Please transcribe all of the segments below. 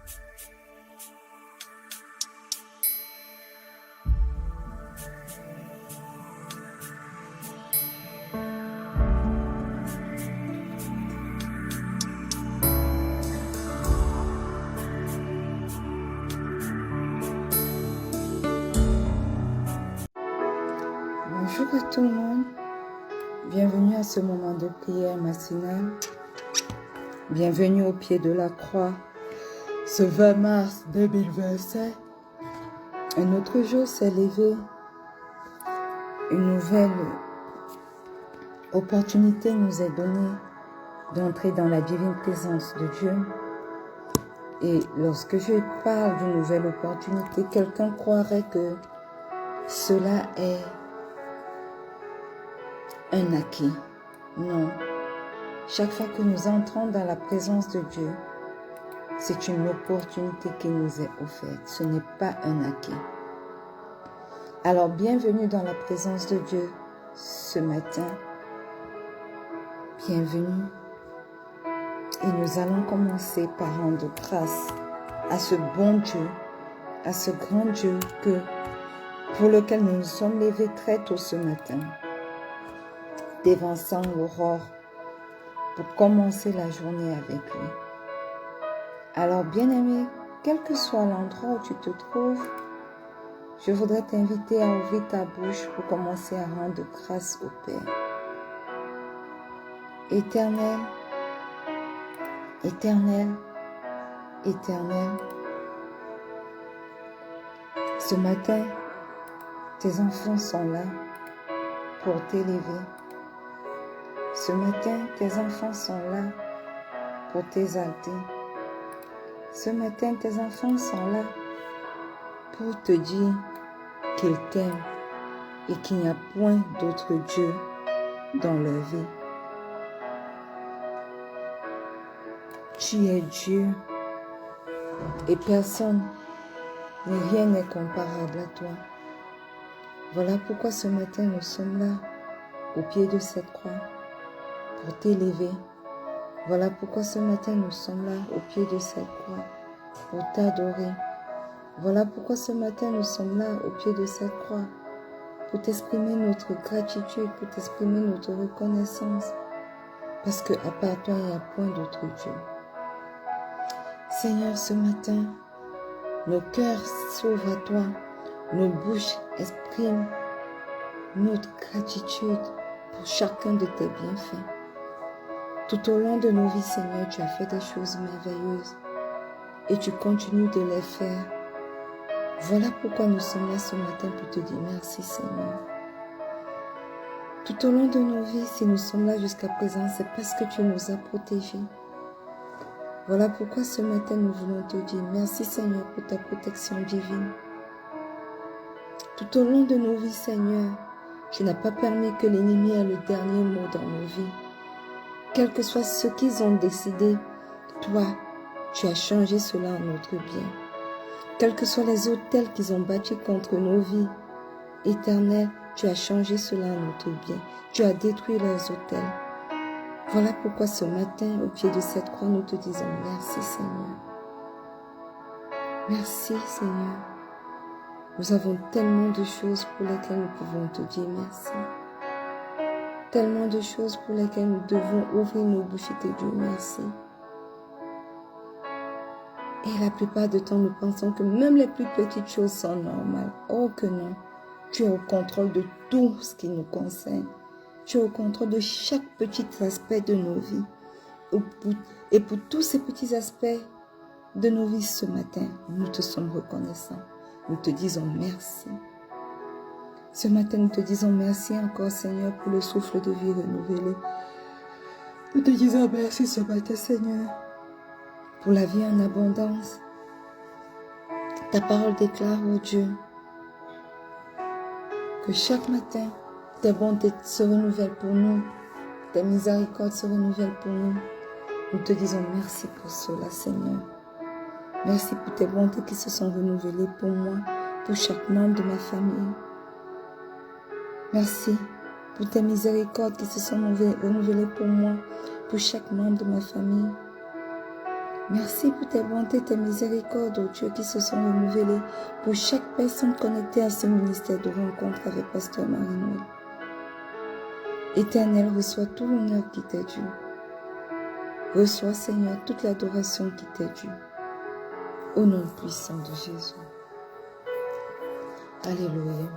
Bonjour à tout le monde, bienvenue à ce moment de prière matinale, bienvenue au pied de la croix, ce 20 mars 2025. Un autre jour s'est levé, une nouvelle opportunité nous est donnée d'entrer dans la divine présence de Dieu. Et lorsque je parle d'une nouvelle opportunité, quelqu'un croirait que cela est un acquis. Non. Chaque fois que nous entrons dans la présence de Dieu, c'est une opportunité qui nous est offerte. Ce n'est pas un acquis. Alors, bienvenue dans la présence de Dieu ce matin. Bienvenue. Et nous allons commencer par rendre grâce à ce bon Dieu, à ce grand Dieu pour lequel nous nous sommes levés très tôt ce matin, dévançant l'aurore pour commencer la journée avec lui. Alors, bien-aimé, quel que soit l'endroit où tu te trouves, je voudrais t'inviter à ouvrir ta bouche pour commencer à rendre grâce au Père. Éternel, éternel, éternel, ce matin, tes enfants sont là pour t'élever. Ce matin, tes enfants sont là pour t'exalter. Ce matin, tes enfants sont là pour te dire qu'ils t'aiment et qu'il n'y a point d'autre Dieu dans leur vie. Tu es Dieu et personne ni rien n'est comparable à toi. Voilà pourquoi ce matin nous sommes là au pied de cette croix pour t'élever. Voilà pourquoi ce matin nous sommes là au pied de cette croix pour t'adorer. Voilà pourquoi ce matin nous sommes là au pied de cette croix pour t'exprimer notre gratitude, pour t'exprimer notre reconnaissance. Parce qu'à part toi, il n'y a point d'autre Dieu. Seigneur, ce matin, nos cœurs s'ouvrent à toi, nos bouches expriment notre gratitude pour chacun de tes bienfaits. Tout au long de nos vies, Seigneur, tu as fait des choses merveilleuses et tu continues de les faire. Voilà pourquoi nous sommes là ce matin pour te dire merci, Seigneur. Tout au long de nos vies, si nous sommes là jusqu'à présent, c'est parce que tu nous as protégés. Voilà pourquoi ce matin, nous voulons te dire merci, Seigneur, pour ta protection divine. Tout au long de nos vies, Seigneur, tu n'as pas permis que l'ennemi ait le dernier mot dans nos vies. Quel que soit ce qu'ils ont décidé, toi, tu as changé cela en notre bien. Quels que soient les autels qu'ils ont bâtis contre nos vies, Éternel, tu as changé cela en notre bien. Tu as détruit leurs autels. Voilà pourquoi ce matin, au pied de cette croix, nous te disons merci, Seigneur. Merci, Seigneur. Nous avons tellement de choses pour lesquelles nous pouvons te dire merci. Tellement de choses pour lesquelles nous devons ouvrir nos bouches et te dire merci. Et la plupart du temps, nous pensons que même les plus petites choses sont normales. Oh que non. Tu es au contrôle de tout ce qui nous concerne. Tu es au contrôle de chaque petit aspect de nos vies. Et pour tous ces petits aspects de nos vies ce matin, nous te sommes reconnaissants. Nous te disons merci. Ce matin, nous te disons merci encore, Seigneur, pour le souffle de vie renouvelé. Nous te disons merci ce matin, Seigneur, pour la vie en abondance. Ta parole déclare, oh Dieu, que chaque matin, tes bontés se renouvellent pour nous, tes miséricordes se renouvellent pour nous. Nous te disons merci pour cela, Seigneur. Merci pour tes bontés qui se sont renouvelées pour moi, pour chaque membre de ma famille. Merci pour tes miséricordes qui se sont renouvelées pour moi, pour chaque membre de ma famille. Merci pour tes bontés, tes miséricordes, oh Dieu, qui se sont renouvelées pour chaque personne connectée à ce ministère de rencontre avec Pasteur Marie-Noël. Éternel, reçois tout l'honneur qui t'est dû. Reçois, Seigneur, toute l'adoration qui t'est due. Au nom puissant de Jésus. Alléluia.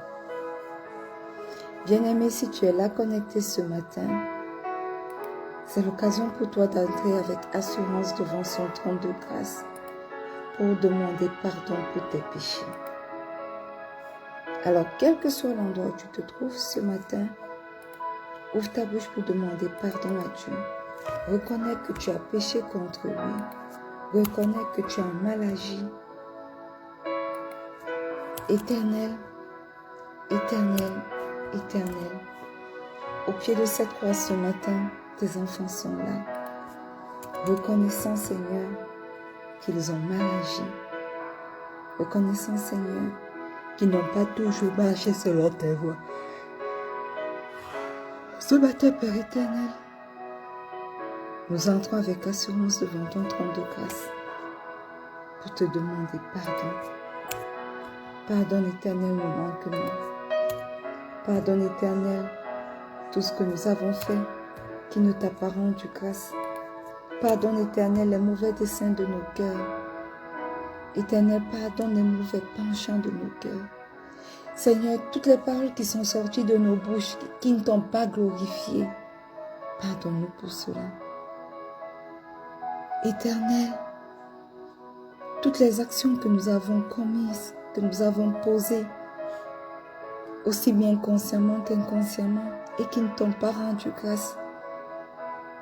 Bien-aimé, si tu es là connecté ce matin, c'est l'occasion pour toi d'entrer avec assurance devant son trône de grâce pour demander pardon pour tes péchés. Alors, quel que soit l'endroit où tu te trouves ce matin, ouvre ta bouche pour demander pardon à Dieu. Reconnais que tu as péché contre lui. Reconnais que tu as mal agi. Éternel, éternel, éternel, au pied de cette croix ce matin, tes enfants sont là. Reconnaissant, Seigneur, qu'ils ont mal agi. Reconnaissant, Seigneur, qu'ils n'ont pas toujours marché selon tes voies. Ce matin, Père éternel, nous entrons avec assurance devant ton trône de grâce pour te demander pardon. Pardonne, Éternel, nos manquements. Pardonne, Éternel, tout ce que nous avons fait qui ne t'a pas rendu grâce. Pardonne, Éternel, les mauvais desseins de nos cœurs. Éternel, pardonne les mauvais penchants de nos cœurs. Seigneur, toutes les paroles qui sont sorties de nos bouches, qui ne t'ont pas glorifié, pardonne-nous pour cela. Éternel, toutes les actions que nous avons commises, que nous avons posées, aussi bien consciemment qu'inconsciemment, et qui ne t'ont pas rendu grâce,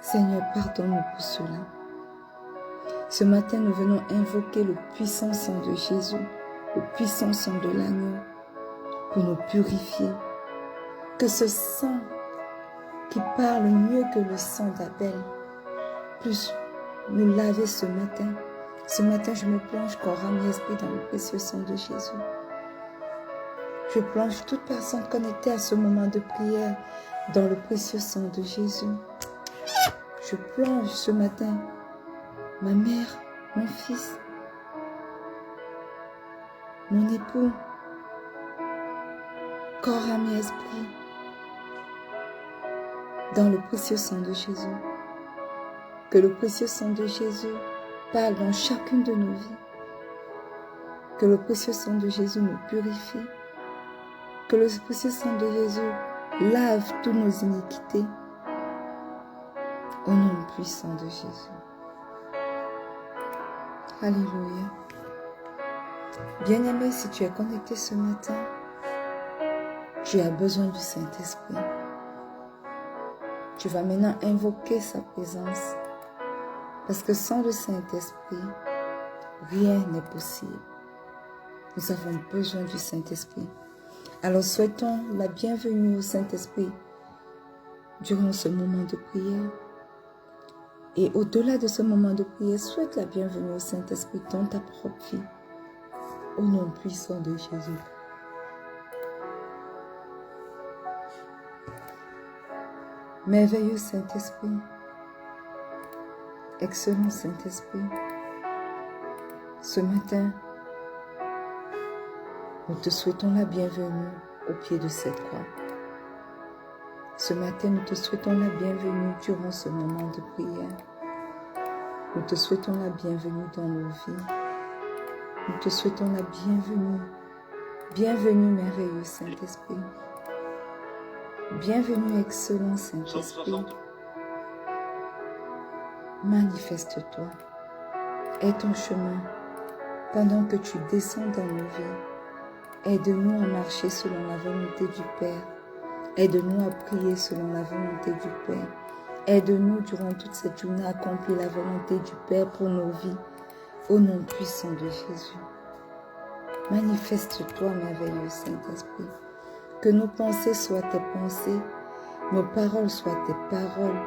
Seigneur, pardonne-nous pour cela. Ce matin, nous venons invoquer le puissant sang de Jésus, le puissant sang de l'agneau, pour nous purifier. Que ce sang qui parle mieux que le sang d'Abel puisse nous laver ce matin. Ce matin, je me plonge corps, âme et esprit dans le précieux sang de Jésus. Je plonge toute personne connectée à ce moment de prière dans le précieux sang de Jésus. Je plonge ce matin ma mère, mon fils, mon époux, corps, âme et esprit, dans le précieux sang de Jésus. Que le précieux sang de Jésus parle dans chacune de nos vies. Que le précieux sang de Jésus nous purifie. Que le précieux sang de Jésus lave toutes nos iniquités. Au nom puissant de Jésus. Alléluia. Bien-aimé, si tu es connecté ce matin, tu as besoin du Saint-Esprit. Tu vas maintenant invoquer sa présence. Parce que sans le Saint-Esprit, rien n'est possible. Nous avons besoin du Saint-Esprit. Alors souhaitons la bienvenue au Saint-Esprit durant ce moment de prière. Et au-delà de ce moment de prière, souhaite la bienvenue au Saint-Esprit dans ta propre vie. Au nom puissant de Jésus. Merveilleux Saint-Esprit, excellent Saint-Esprit, ce matin, nous te souhaitons la bienvenue au pied de cette croix. Ce matin, nous te souhaitons la bienvenue durant ce moment de prière. Nous te souhaitons la bienvenue dans nos vies. Nous te souhaitons la bienvenue. Bienvenue, merveilleux Saint-Esprit. Bienvenue, excellent Saint-Esprit. Manifeste-toi. Aie ton chemin pendant que tu descends dans nos vies. Aide-nous à marcher selon la volonté du Père. Aide-nous à prier selon la volonté du Père. Aide-nous durant toute cette journée à accomplir la volonté du Père pour nos vies. Au nom puissant de Jésus. Manifeste-toi, merveilleux Saint-Esprit. Que nos pensées soient tes pensées, nos paroles soient tes paroles,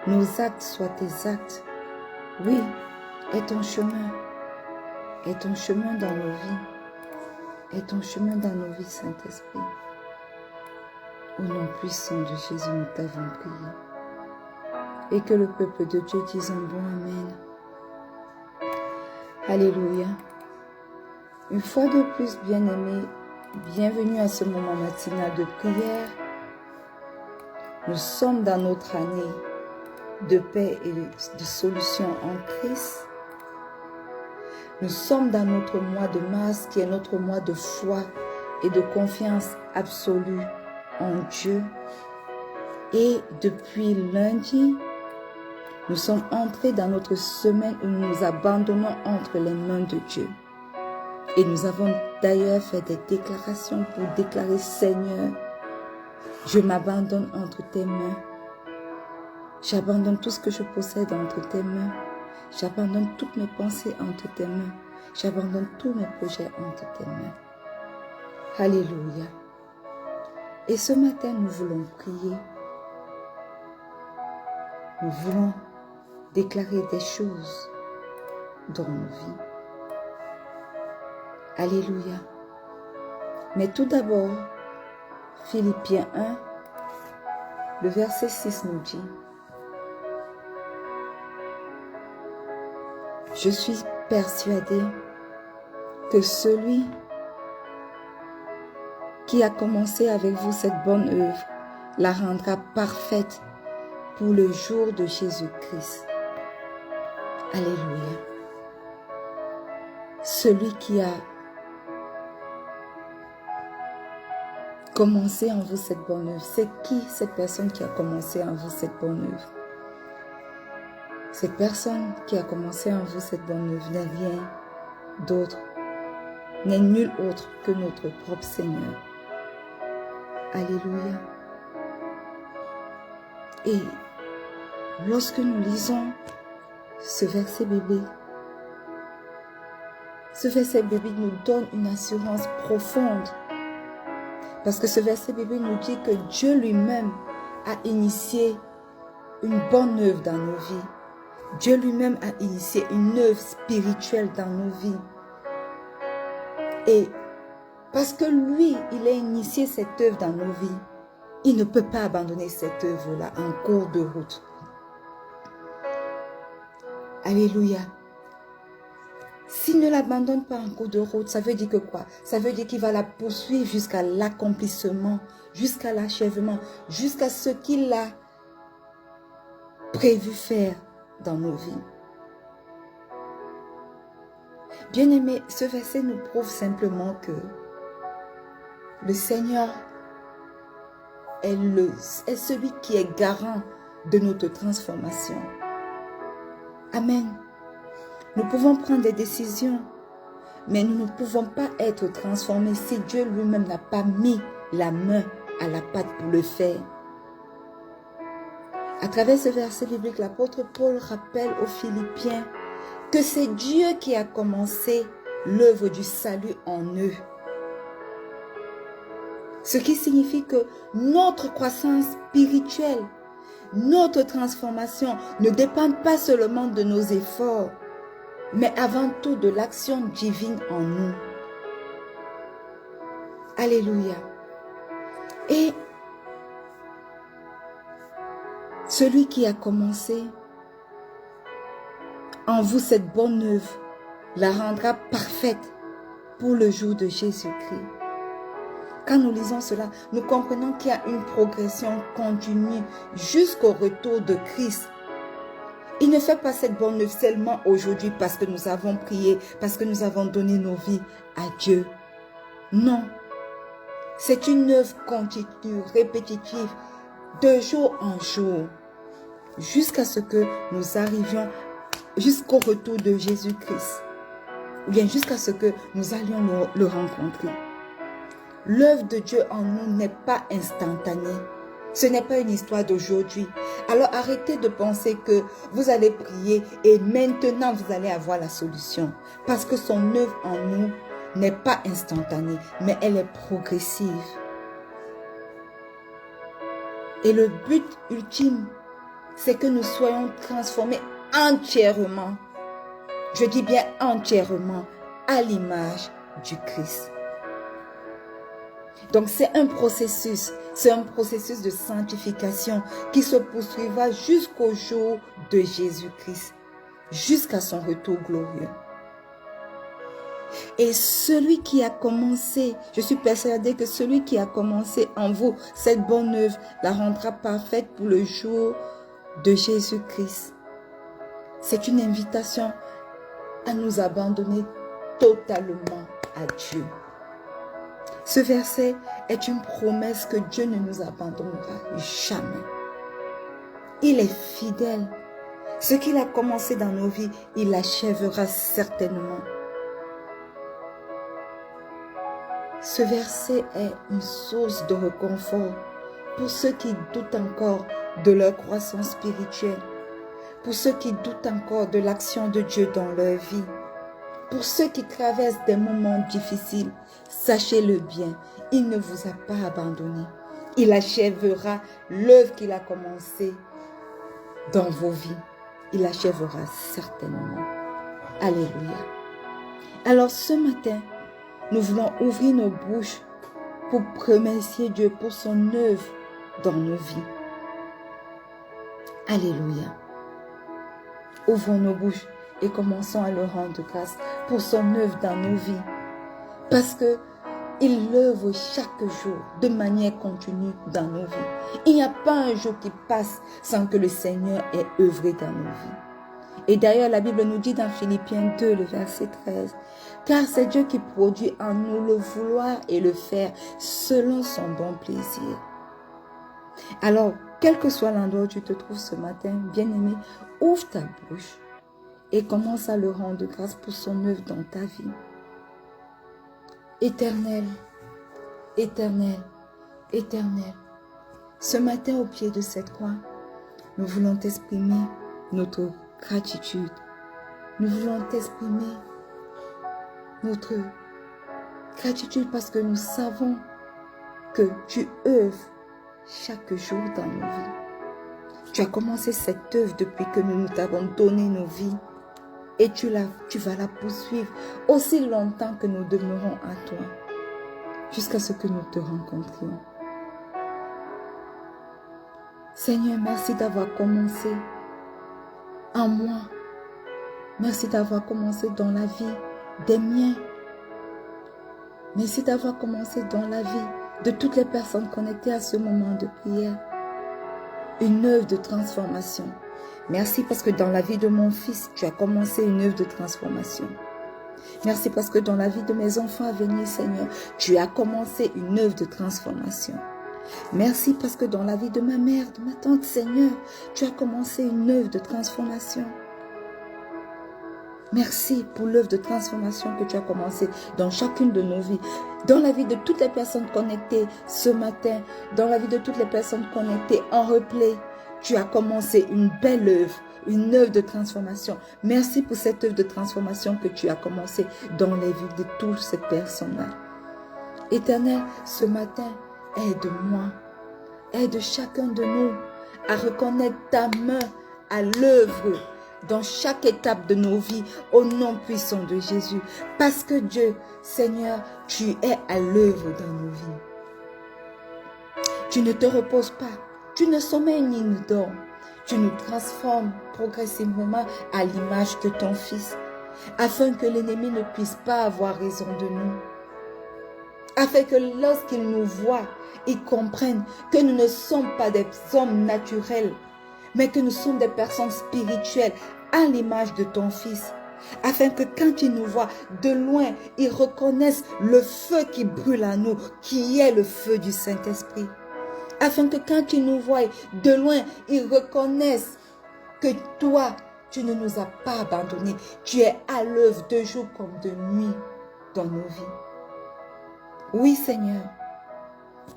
nos actes soient tes actes. Oui, aie ton chemin. Aie ton chemin dans nos vies. Aie ton chemin dans nos vies, Saint-Esprit. Au nom puissant de Jésus, nous t'avons prié. Et que le peuple de Dieu dise un bon Amen. Alléluia. Une fois de plus, bien-aimés, bienvenue à ce moment matinal de prière. Nous sommes dans notre année de paix et de solution en Christ. Nous sommes dans notre mois de mars qui est notre mois de foi et de confiance absolue en Dieu. Et depuis lundi, nous sommes entrés dans notre semaine où nous nous abandonnons entre les mains de Dieu. Et nous avons d'ailleurs fait des déclarations pour déclarer, Seigneur, je m'abandonne entre tes mains. J'abandonne tout ce que je possède entre tes mains. J'abandonne toutes mes pensées entre tes mains. J'abandonne tous mes projets entre tes mains. Alléluia. Et ce matin, nous voulons prier. Nous voulons déclarer des choses dans nos vies. Alléluia. Mais tout d'abord, Philippiens 1, le verset 6 nous dit, je suis persuadé que celui qui a commencé avec vous cette bonne œuvre la rendra parfaite pour le jour de Jésus-Christ. Alléluia. Celui qui a commencé en vous cette bonne œuvre, c'est qui cette personne qui a commencé en vous cette bonne œuvre? Cette personne qui a commencé en vous cette bonne œuvre n'est rien d'autre, n'est nul autre que notre propre Seigneur. Alléluia. Et lorsque nous lisons ce verset biblique nous donne une assurance profonde. Parce que ce verset biblique nous dit que Dieu lui-même a initié une bonne œuvre dans nos vies. Dieu lui-même a initié une œuvre spirituelle dans nos vies. Et parce que lui, il a initié cette œuvre dans nos vies, il ne peut pas abandonner cette œuvre-là en cours de route. Alléluia. S'il ne l'abandonne pas en cours de route, ça veut dire que quoi? Ça veut dire qu'il va la poursuivre jusqu'à l'accomplissement, jusqu'à l'achèvement, jusqu'à ce qu'il a prévu faire dans nos vies. Bien-aimés, ce verset nous prouve simplement que le Seigneur est celui qui est garant de notre transformation. Amen. Nous pouvons prendre des décisions, mais nous ne pouvons pas être transformés si Dieu lui-même n'a pas mis la main à la pâte pour le faire. À travers ce verset biblique, l'apôtre Paul rappelle aux Philippiens que c'est Dieu qui a commencé l'œuvre du salut en eux. Ce qui signifie que notre croissance spirituelle, notre transformation ne dépend pas seulement de nos efforts, mais avant tout de l'action divine en nous. Alléluia. Et celui qui a commencé en vous cette bonne œuvre la rendra parfaite pour le jour de Jésus-Christ. Quand nous lisons cela, nous comprenons qu'il y a une progression continue jusqu'au retour de Christ. Il ne fait pas cette bonne œuvre seulement aujourd'hui parce que nous avons prié, parce que nous avons donné nos vies à Dieu. Non. C'est une œuvre continue, répétitive, de jour en jour, jusqu'à ce que nous arrivions jusqu'au retour de Jésus-Christ, ou bien jusqu'à ce que nous allions le rencontrer. L'œuvre de Dieu en nous n'est pas instantanée. Ce n'est pas une histoire d'aujourd'hui. Alors arrêtez de penser que vous allez prier et maintenant vous allez avoir la solution. Parce que son œuvre en nous n'est pas instantanée, mais elle est progressive. Et le but ultime, c'est que nous soyons transformés entièrement. Je dis bien entièrement à l'image du Christ. Donc c'est un processus de sanctification qui se poursuivra jusqu'au jour de Jésus-Christ, jusqu'à son retour glorieux. Et celui qui a commencé, je suis persuadée que celui qui a commencé en vous cette bonne œuvre la rendra parfaite pour le jour de Jésus-Christ. C'est une invitation à nous abandonner totalement à Dieu. Ce verset est une promesse que Dieu ne nous abandonnera jamais. Il est fidèle. Ce qu'il a commencé dans nos vies, il l'achèvera certainement. Ce verset est une source de réconfort pour ceux qui doutent encore de leur croissance spirituelle, pour ceux qui doutent encore de l'action de Dieu dans leur vie, pour ceux qui traversent des moments difficiles. Sachez-le bien, il ne vous a pas abandonné. Il achèvera l'œuvre qu'il a commencée dans vos vies. Il achèvera certainement. Alléluia. Alors ce matin, nous voulons ouvrir nos bouches pour remercier Dieu pour son œuvre dans nos vies. Alléluia. Ouvrons nos bouches et commençons à le rendre grâce pour son œuvre dans nos vies. Parce que il œuvre chaque jour de manière continue dans nos vies. Il n'y a pas un jour qui passe sans que le Seigneur ait œuvré dans nos vies. Et d'ailleurs, la Bible nous dit dans Philippiens 2, le verset 13, « Car c'est Dieu qui produit en nous le vouloir et le faire selon son bon plaisir. » Alors, quel que soit l'endroit où tu te trouves ce matin, bien-aimé, ouvre ta bouche et commence à le rendre grâce pour son œuvre dans ta vie. Éternel, éternel, éternel, ce matin au pied de cette croix, nous voulons t'exprimer notre gratitude. Nous voulons t'exprimer notre gratitude parce que nous savons que tu œuvres chaque jour dans nos vies. Tu as commencé cette œuvre depuis que nous t'avons donné nos vies. Et tu vas la poursuivre aussi longtemps que nous demeurons à toi, jusqu'à ce que nous te rencontrions. Seigneur, merci d'avoir commencé en moi. Merci d'avoir commencé dans la vie des miens. Merci d'avoir commencé dans la vie de toutes les personnes connectées à ce moment de prière. Une œuvre de transformation. Merci parce que dans la vie de mon fils, tu as commencé une œuvre de transformation. Merci parce que dans la vie de mes enfants à venir, Seigneur, tu as commencé une œuvre de transformation. Merci parce que dans la vie de ma mère, de ma tante, Seigneur, tu as commencé une œuvre de transformation. Merci pour l'œuvre de transformation que tu as commencé dans chacune de nos vies. Dans la vie de toutes les personnes connectées ce matin, dans la vie de toutes les personnes connectées en replay, tu as commencé une belle œuvre, une œuvre de transformation. Merci pour cette œuvre de transformation que tu as commencé dans les vies de toutes ces personnes-là. Éternel, ce matin, aide-moi, aide chacun de nous à reconnaître ta main à l'œuvre dans chaque étape de nos vies, au nom puissant de Jésus. Parce que Dieu, Seigneur, tu es à l'œuvre dans nos vies. Tu ne te reposes pas. Tu ne sommeilles ni ne dors. Tu nous transformes progressivement à l'image de ton Fils, afin que l'ennemi ne puisse pas avoir raison de nous. Afin que lorsqu'il nous voit, il comprenne que nous ne sommes pas des hommes naturels, mais que nous sommes des personnes spirituelles à l'image de ton Fils. Afin que quand il nous voit de loin, il reconnaisse le feu qui brûle en nous, qui est le feu du Saint-Esprit. Afin que quand tu nous vois de loin, ils reconnaissent que toi, tu ne nous as pas abandonnés. Tu es à l'œuvre de jour comme de nuit dans nos vies. Oui, Seigneur.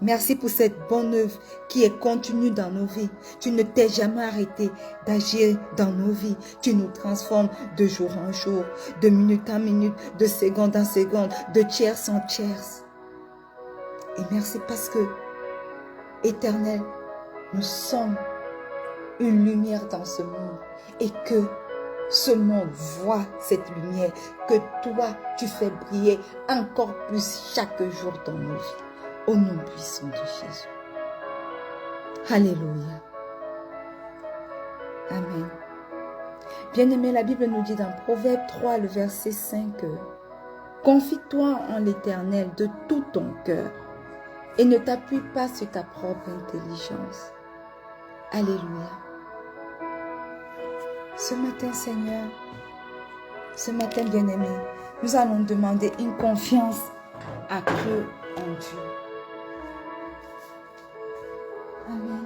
Merci pour cette bonne œuvre qui est continue dans nos vies. Tu ne t'es jamais arrêté d'agir dans nos vies. Tu nous transformes de jour en jour, de minute en minute, de seconde en seconde, de tierce en tierce. Et merci parce que Éternel, nous sommes une lumière dans ce monde et que ce monde voit cette lumière que toi, tu fais briller encore plus chaque jour dans nos vies. Au nom puissant de Jésus. Alléluia. Amen. Bien-aimé, la Bible nous dit dans Proverbe 3, le verset 5, Confie-toi en l'Éternel de tout ton cœur et ne t'appuie pas sur ta propre intelligence. Alléluia. Ce matin, Seigneur, ce matin, bien-aimé, nous allons demander une confiance accrue en Dieu. Amen.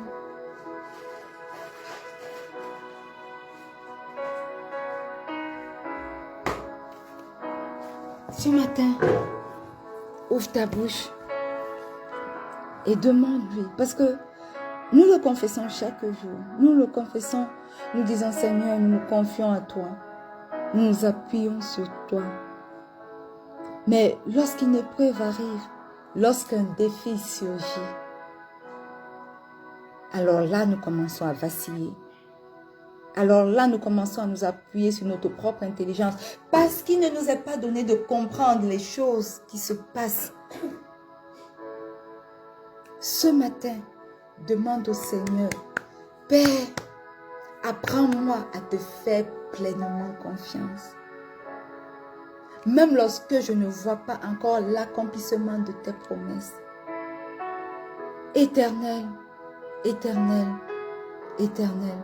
Ce matin, ouvre ta bouche et demande-lui, parce que nous le confessons chaque jour, nous le confessons, nous disons Seigneur, nous nous confions à toi, nous nous appuyons sur toi. Mais lorsqu'une épreuve arrive, lorsqu'un défi surgit, alors là nous commençons à vaciller. Alors là, nous commençons à nous appuyer sur notre propre intelligence parce qu'il ne nous est pas donné de comprendre les choses qui se passent. Ce matin, demande au Seigneur, Père, apprends-moi à te faire pleinement confiance. Même lorsque je ne vois pas encore l'accomplissement de tes promesses. Éternel, éternel, éternel.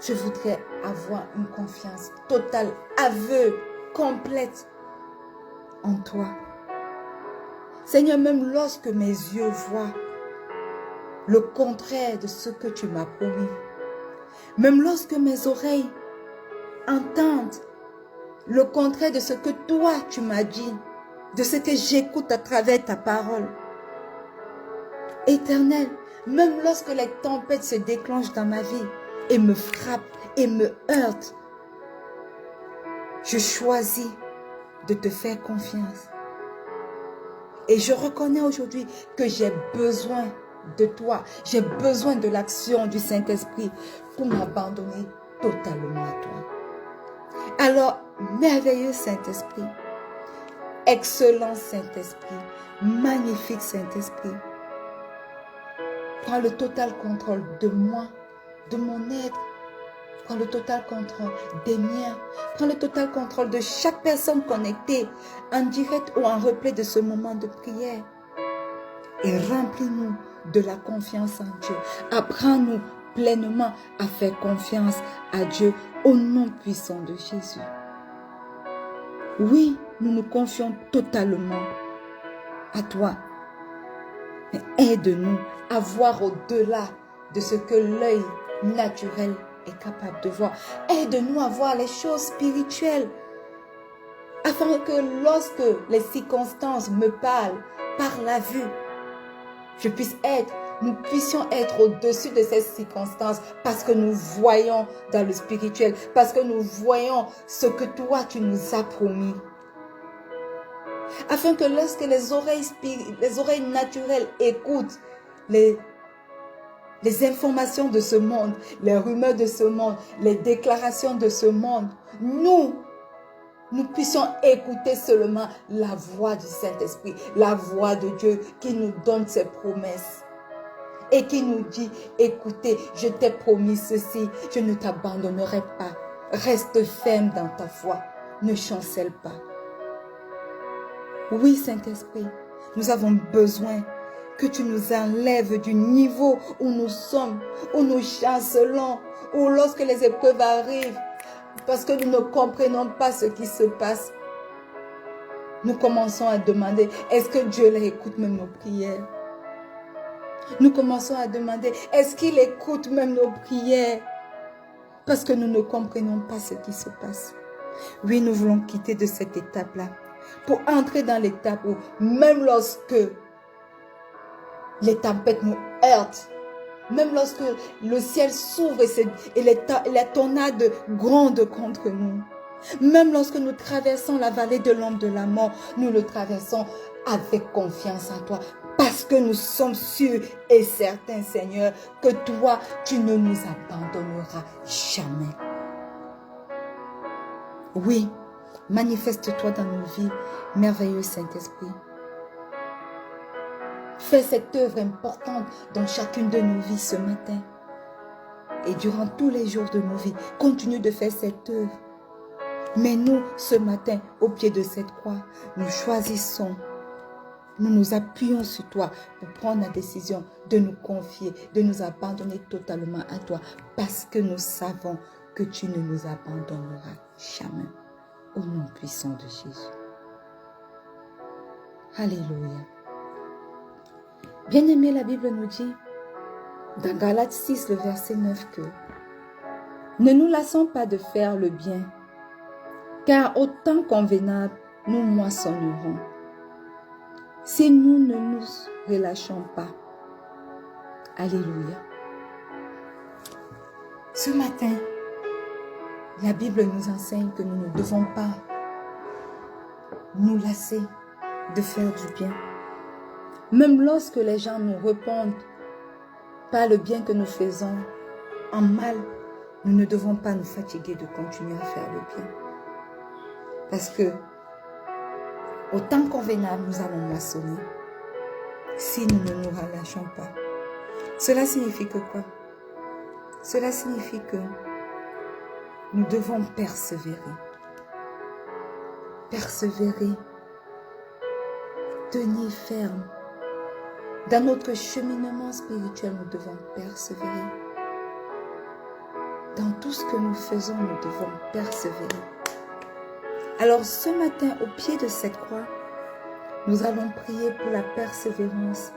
Je voudrais avoir une confiance totale, aveugle, complète en toi. Seigneur, même lorsque mes yeux voient le contraire de ce que tu m'as promis, même lorsque mes oreilles entendent le contraire de ce que toi tu m'as dit, de ce que j'écoute à travers ta parole. Éternel, même lorsque les tempêtes se déclenchent dans ma vie, et me frappe et me heurte, je choisis de te faire confiance. Et je reconnais aujourd'hui que j'ai besoin de toi. J'ai besoin de l'action du Saint-Esprit pour m'abandonner totalement à toi. Alors, merveilleux Saint-Esprit, excellent Saint-Esprit, magnifique Saint-Esprit, prends le total contrôle de moi, de mon être. Prends le total contrôle des miens. Prends le total contrôle de chaque personne connectée en direct ou en replay de ce moment de prière. Et remplis-nous de la confiance en Dieu. Apprends-nous pleinement à faire confiance à Dieu au nom puissant de Jésus. Oui, nous nous confions totalement à toi. Mais aide-nous à voir au-delà de ce que l'œil naturel est capable de voir. Aide-nous à voir les choses spirituelles afin que lorsque les circonstances me parlent par la vue, nous puissions être au-dessus de ces circonstances parce que nous voyons dans le spirituel, parce que nous voyons ce que toi tu nous as promis. Afin que lorsque les oreilles naturelles écoutent les informations de ce monde, les rumeurs de ce monde, les déclarations de ce monde, nous puissions écouter seulement la voix du Saint-Esprit, la voix de Dieu qui nous donne ses promesses et qui nous dit, écoutez, je t'ai promis ceci, je ne t'abandonnerai pas. Reste ferme dans ta foi, ne chancelle pas. Oui, Saint-Esprit, nous avons besoin que tu nous enlèves du niveau où nous sommes, où nous chancelons, où lorsque les épreuves arrivent, parce que nous ne comprenons pas ce qui se passe, nous commençons à demander, est-ce que Dieu écoute même nos prières? Nous commençons à demander, est-ce qu'il écoute même nos prières? Parce que nous ne comprenons pas ce qui se passe. Oui, nous voulons quitter de cette étape-là pour entrer dans l'étape où, même lorsque les tempêtes nous heurtent, même lorsque le ciel s'ouvre et les tornades grondent contre nous, même lorsque nous traversons la vallée de l'ombre de la mort, nous le traversons avec confiance en toi, parce que nous sommes sûrs et certains, Seigneur, que toi, tu ne nous abandonneras jamais. Oui, manifeste-toi dans nos vies, merveilleux Saint-Esprit. Fais cette œuvre importante dans chacune de nos vies ce matin. Et durant tous les jours de nos vies, continue de faire cette œuvre. Mais nous, ce matin, au pied de cette croix, nous choisissons, nous nous appuyons sur toi pour prendre la décision de nous confier, de nous abandonner totalement à toi, parce que nous savons que tu ne nous abandonneras jamais. Au nom puissant de Jésus. Alléluia. Bien-aimé, la Bible nous dit, dans Galates 6, le verset 9, que ne nous lassons pas de faire le bien, car au temps convenable, nous moissonnerons. Si nous ne nous relâchons pas. Alléluia. Ce matin, la Bible nous enseigne que nous ne devons pas nous lasser de faire du bien. Même lorsque les gens nous répondent par le bien que nous faisons en mal, nous ne devons pas nous fatiguer de continuer à faire le bien. Parce que au temps convenable, nous allons moissonner si nous ne nous relâchons pas. Cela signifie que quoi? Cela signifie que nous devons persévérer. Persévérer. Tenir ferme. Dans notre cheminement spirituel, nous devons persévérer. Dans tout ce que nous faisons, nous devons persévérer. Alors ce matin, au pied de cette croix, nous allons prier pour la persévérance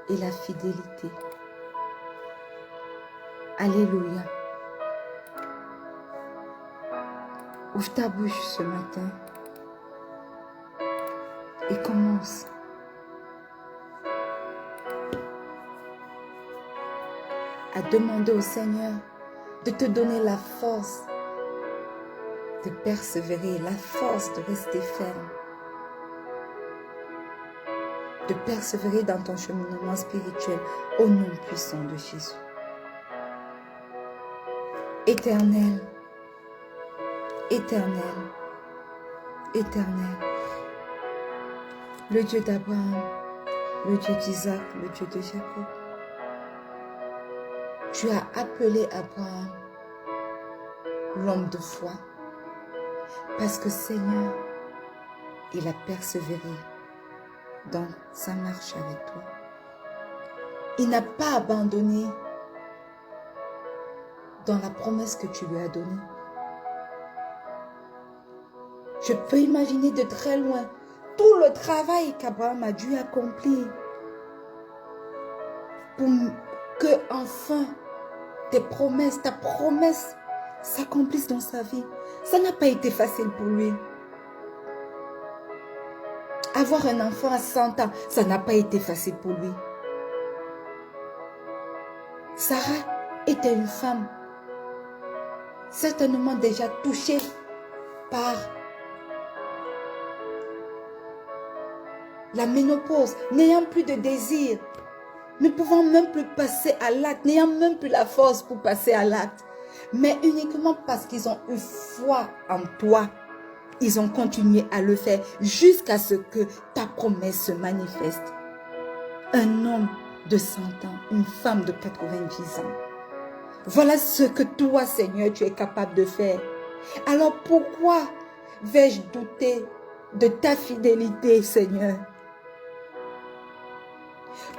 et la fidélité. Alléluia. Ouvre ta bouche ce matin et commence à demander au Seigneur de te donner la force de persévérer, la force de rester ferme, de persévérer dans ton cheminement spirituel au nom puissant de Jésus. Éternel, éternel, éternel, le Dieu d'Abraham, le Dieu d'Isaac, le Dieu de Jacob. Tu as appelé Abraham l'homme de foi, parce que Seigneur, il a persévéré dans sa marche avec toi. Il n'a pas abandonné dans la promesse que tu lui as donnée. Je peux imaginer de très loin tout le travail qu'Abraham a dû accomplir pour que enfin tes promesses, ta promesse s'accomplisse dans sa vie. Ça n'a pas été facile pour lui. Avoir un enfant à 100 ans, ça n'a pas été facile pour lui. Sarah était une femme certainement déjà touchée par la ménopause, n'ayant plus de désir, ne pouvant même plus passer à l'acte, n'ayant même plus la force pour passer à l'acte. Mais uniquement parce qu'ils ont eu foi en toi, ils ont continué à le faire jusqu'à ce que ta promesse se manifeste. Un homme de 100 ans, une femme de 90 ans. Voilà ce que toi, Seigneur, tu es capable de faire. Alors pourquoi vais-je douter de ta fidélité, Seigneur?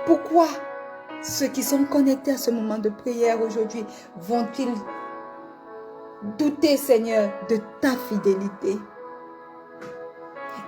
Pourquoi ceux qui sont connectés à ce moment de prière aujourd'hui vont-ils douter, Seigneur, de ta fidélité?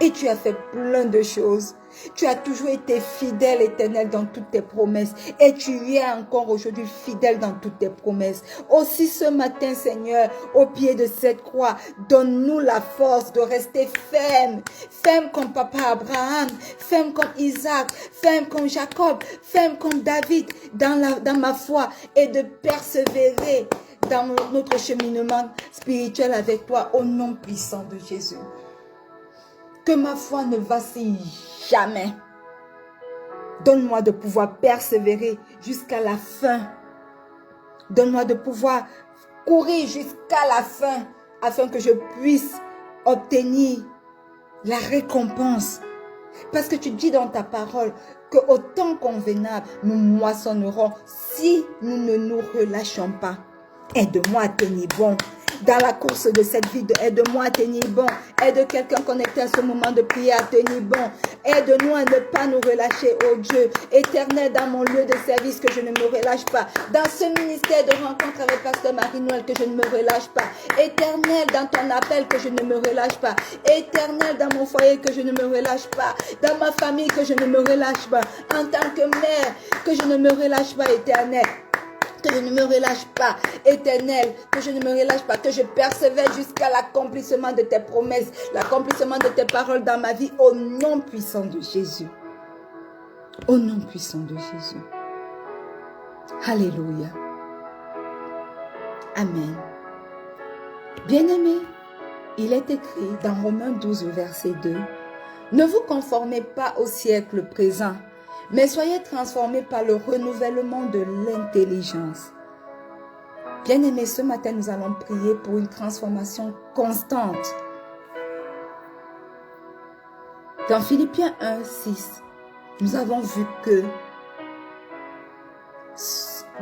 Et tu as fait plein de choses. Tu as toujours été fidèle, Éternel, dans toutes tes promesses. Et tu es encore aujourd'hui fidèle dans toutes tes promesses. Aussi ce matin, Seigneur, au pied de cette croix, donne-nous la force de rester ferme. Ferme comme papa Abraham, ferme comme Isaac, ferme comme Jacob, ferme comme David dans ma foi. Et de persévérer dans notre cheminement spirituel avec toi au nom puissant de Jésus. Que ma foi ne vacille jamais. Donne-moi de pouvoir persévérer jusqu'à la fin. Donne-moi de pouvoir courir jusqu'à la fin afin que je puisse obtenir la récompense. Parce que tu dis dans ta parole qu'au temps convenable, nous moissonnerons si nous ne nous relâchons pas. Aide-moi à tenir bon. dans la course de cette vie. Aide-moi à tenir bon. Aide quelqu'un connecté à ce moment de prière à tenir bon. Aide-nous à ne pas nous relâcher, oh Dieu. Éternel, dans mon lieu de service, que je ne me relâche pas. Dans ce ministère de rencontre avec Pasteur Marie-Noël, que je ne me relâche pas. Éternel, dans ton appel, que je ne me relâche pas. Éternel, dans mon foyer, que je ne me relâche pas. Dans ma famille, que je ne me relâche pas. En tant que mère, que je ne me relâche pas, Éternel. Que je ne me relâche pas, Éternel, que je ne me relâche pas, que je persévère jusqu'à l'accomplissement de tes promesses, l'accomplissement de tes paroles dans ma vie, au nom puissant de Jésus. Au nom puissant de Jésus. Alléluia. Amen. Bien-aimés, il est écrit dans Romains 12, verset 2, « Ne vous conformez pas au siècle présent, mais soyez transformés par le renouvellement de l'intelligence. » Bien-aimés, ce matin, nous allons prier pour une transformation constante. Dans Philippiens 1, 6, nous avons vu que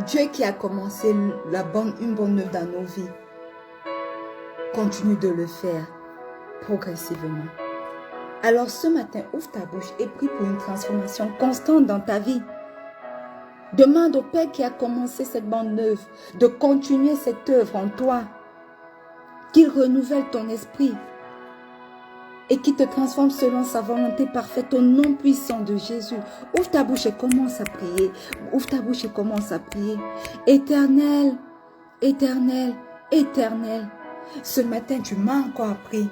Dieu qui a commencé une bonne œuvre dans nos vies, continue de le faire progressivement. Alors ce matin, ouvre ta bouche et prie pour une transformation constante dans ta vie. Demande au Père qui a commencé cette bonne œuvre de continuer cette œuvre en toi. Qu'il renouvelle ton esprit et qu'il te transforme selon sa volonté parfaite au nom puissant de Jésus. Ouvre ta bouche et commence à prier. Ouvre ta bouche et commence à prier. Éternel, éternel, éternel. Ce matin, tu m'as encore appris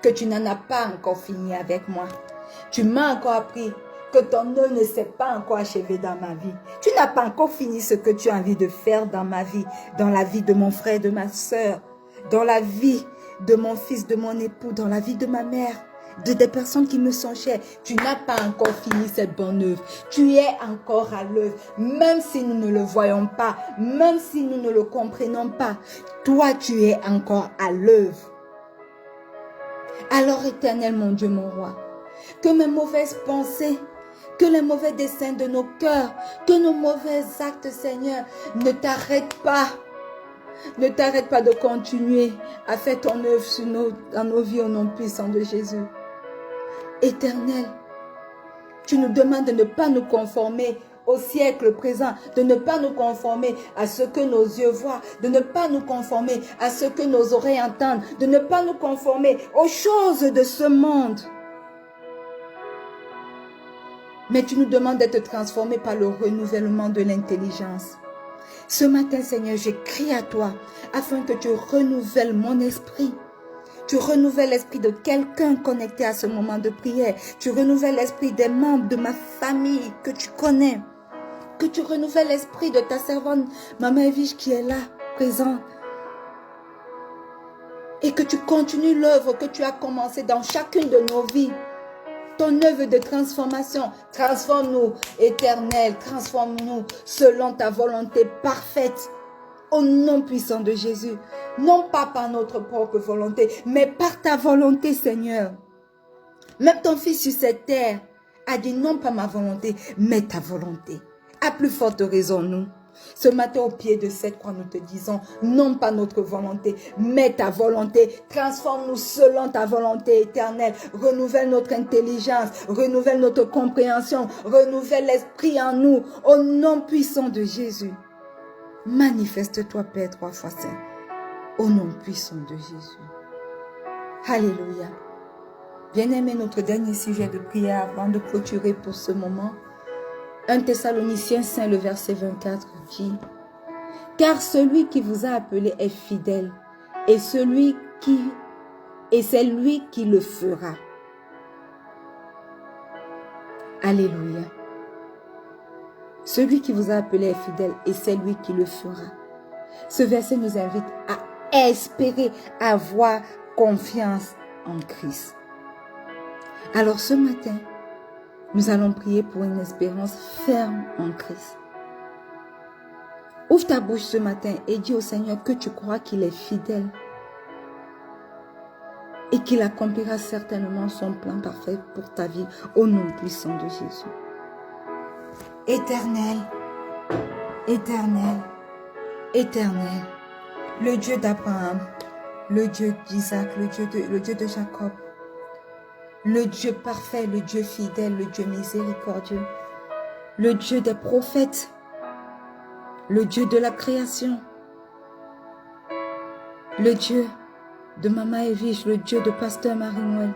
que tu n'en as pas encore fini avec moi. Tu m'as encore appris que ton œuvre ne s'est pas encore achevée dans ma vie. Tu n'as pas encore fini ce que tu as envie de faire dans ma vie, dans la vie de mon frère, de ma soeur, dans la vie de mon fils, de mon époux, dans la vie de ma mère, des personnes qui me sont chères. Tu n'as pas encore fini cette bonne œuvre. Tu es encore à l'œuvre. Même si nous ne le voyons pas, même si nous ne le comprenons pas, toi tu es encore à l'œuvre. Alors Éternel, mon Dieu, mon roi, que mes mauvaises pensées, que les mauvais desseins de nos cœurs, que nos mauvais actes, Seigneur, ne t'arrêtent pas. Ne t'arrête pas de continuer à faire ton œuvre dans nos vies au nom puissant de Jésus. Éternel, tu nous demandes de ne pas nous conformer au siècle présent, de ne pas nous conformer à ce que nos yeux voient, de ne pas nous conformer à ce que nos oreilles entendent, de ne pas nous conformer aux choses de ce monde. Mais tu nous demandes d'être transformés par le renouvellement de l'intelligence. Ce matin, Seigneur, je crie à toi afin que tu renouvelles mon esprit. Tu renouvelles l'esprit de quelqu'un connecté à ce moment de prière. Tu renouvelles l'esprit des membres de ma famille que tu connais. Que tu renouvelles l'esprit de ta servante, Maman Evige, qui est là, présente. Et que tu continues l'œuvre que tu as commencée dans chacune de nos vies. Ton œuvre de transformation, transforme-nous, Éternel, transforme-nous selon ta volonté parfaite, au nom puissant de Jésus. Non pas par notre propre volonté, mais par ta volonté, Seigneur. Même ton Fils sur cette terre a dit non pas ma volonté, mais ta volonté. À plus forte raison, nous. Ce matin, au pied de cette croix, nous te disons, non pas notre volonté, mais ta volonté. Transforme-nous selon ta volonté éternelle. Renouvelle notre intelligence, renouvelle notre compréhension, renouvelle l'esprit en nous, au nom puissant de Jésus. Manifeste-toi, Père, 3 fois saint, au nom puissant de Jésus. Alléluia. Bien-aimé, notre dernier sujet de prière avant de clôturer pour ce moment. 1 Thessaloniciens 5, le verset 24 dit, « Car celui qui vous a appelé est fidèle, et c'est lui qui le fera. » Alléluia. Celui qui vous a appelé est fidèle, et c'est lui qui le fera. Ce verset nous invite à espérer, à avoir confiance en Christ. Alors ce matin, nous allons prier pour une espérance ferme en Christ. Ouvre ta bouche ce matin et dis au Seigneur que tu crois qu'il est fidèle et qu'il accomplira certainement son plan parfait pour ta vie au nom puissant de Jésus. Éternel, éternel, éternel, le Dieu d'Abraham, le Dieu d'Isaac, le Dieu de Jacob, le Dieu parfait, le Dieu fidèle, le Dieu miséricordieux, le Dieu des prophètes, le Dieu de la création, le Dieu de Maman Evige, le Dieu de Pasteur Marie-Noël,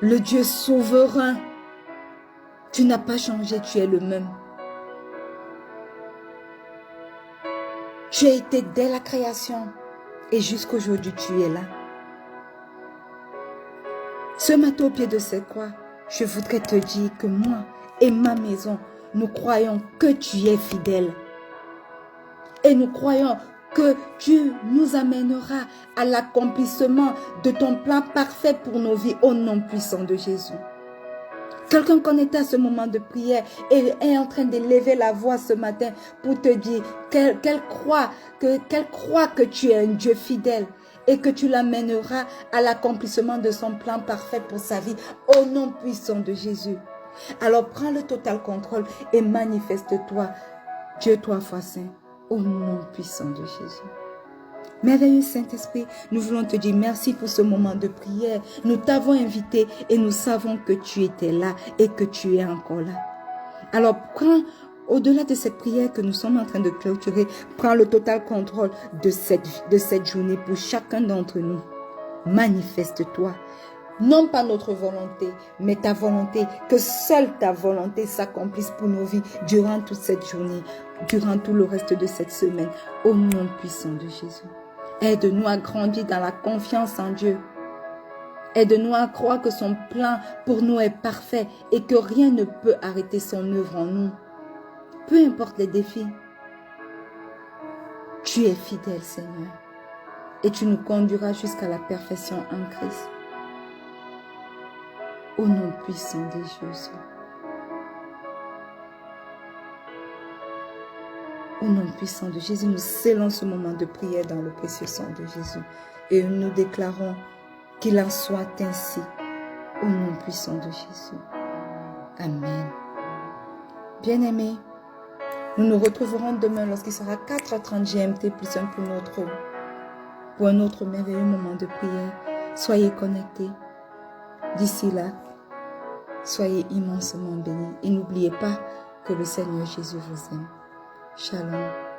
le Dieu souverain. Tu n'as pas changé, tu es le même. Tu as été dès la création et jusqu'aujourd'hui tu es là. Ce matin au pied de cette croix, je voudrais te dire que moi et ma maison, nous croyons que tu es fidèle. Et nous croyons que Dieu nous amènera à l'accomplissement de ton plan parfait pour nos vies au nom puissant de Jésus. Quelqu'un connecté à ce moment de prière et est en train d'élever la voix ce matin pour te dire qu'elle croit que tu es un Dieu fidèle et que tu l'amèneras à l'accomplissement de son plan parfait pour sa vie au nom puissant de Jésus. Alors prends le total contrôle et manifeste-toi, Dieu 3 fois saint, au nom puissant de Jésus. Merveilleux Saint-Esprit, nous voulons te dire merci pour ce moment de prière. Nous t'avons invité et nous savons que tu étais là et que tu es encore là. Alors prends, au-delà de cette prière que nous sommes en train de clôturer, prends le total contrôle de cette journée pour chacun d'entre nous. Manifeste-toi. Non pas notre volonté, mais ta volonté, que seule ta volonté s'accomplisse pour nos vies durant toute cette journée, durant tout le reste de cette semaine, au nom puissant de Jésus. Aide-nous à grandir dans la confiance en Dieu. Aide-nous à croire que son plan pour nous est parfait et que rien ne peut arrêter son œuvre en nous. Peu importe les défis, tu es fidèle, Seigneur, et tu nous conduiras jusqu'à la perfection en Christ. Au nom puissant de Jésus. Au nom puissant de Jésus, nous scellons ce moment de prière dans le précieux sang de Jésus. Et nous déclarons qu'il en soit ainsi. Au nom puissant de Jésus. Amen. Bien-aimés, nous nous retrouverons demain lorsqu'il sera 4h30 GMT plus 1 pour un autre merveilleux moment de prière. Soyez connectés. D'ici là, soyez immensément bénis. Et n'oubliez pas que le Seigneur Jésus vous aime. Shalom.